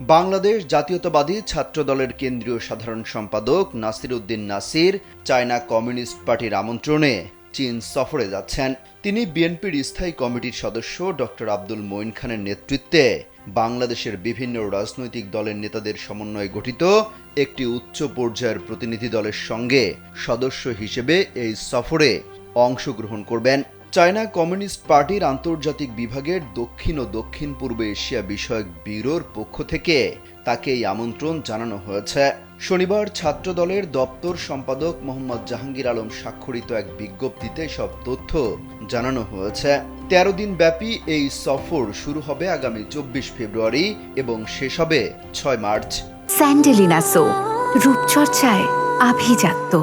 বাংলাদেশ জাতীয়তাবাদী ছাত্রদলের কেন্দ্রীয় সাধারণ সম্পাদক নাসির উদ্দিন নাসির চায়না কমিউনিস্ট পার্টির আমন্ত্রণে চীন সফরে যাচ্ছেন। তিনি বিএনপির স্থায়ী কমিটির সদস্য ডক্টর আব্দুল মঈন খানের নেতৃত্বে বাংলাদেশের বিভিন্ন রাজনৈতিক দলের নেতাদের সমন্বয়ে গঠিত একটি উচ্চ পর্যায়ের প্রতিনিধি দলের সঙ্গে সদস্য হিসেবে এই সফরে অংশগ্রহণ করবেন। চায়না কমিউনিস্ট পার্টির আন্তর্জাতিক বিভাগের দক্ষিণ ও দক্ষিণ পূর্ব এশিয়া বিষয়ক ব্যুরোর পক্ষ থেকে তাকে এই আমন্ত্রণ জানানো হয়েছে। শনিবার ছাত্রদলের দপ্তর সম্পাদক মোহাম্মদ জাহাঙ্গীর আলম স্বাক্ষরিত এক বিজ্ঞপ্তিতে সব তথ্য জানানো হয়েছে। ১৩ দিন ব্যাপী এই সফর শুরু হবে আগামী ২৪ ফেব্রুয়ারি এবং শেষ হবে ৬ মার্চ। স্যান্ডেলিনা সো, রূপচর্চায় আভিজাত্য।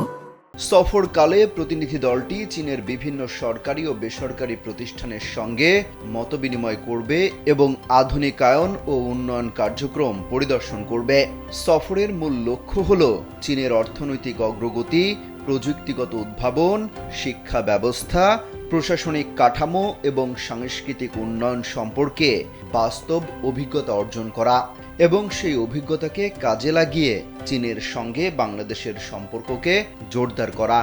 সফরকালে প্রতিনিধি দলটি চীনের বিভিন্ন সরকারি ও বেসরকারি প্রতিষ্ঠানের সঙ্গে মতবিনিময় করবে এবং আধুনিকায়ন ও উন্নয়ন কার্যক্রম পরিদর্শন করবে। সফরের মূল লক্ষ্য হল চীনের অর্থনৈতিক অগ্রগতি, প্রযুক্তিগত উদ্ভাবন, শিক্ষা ব্যবস্থা, প্রশাসনিক কাঠামো এবং সাংস্কৃতিক উন্নয়ন সম্পর্কে বাস্তব অভিজ্ঞতা অর্জন করা এবং সেই অভিজ্ঞতাকে কাজে লাগিয়ে চীনের সঙ্গে বাংলাদেশের সম্পর্ককে জোরদার করা।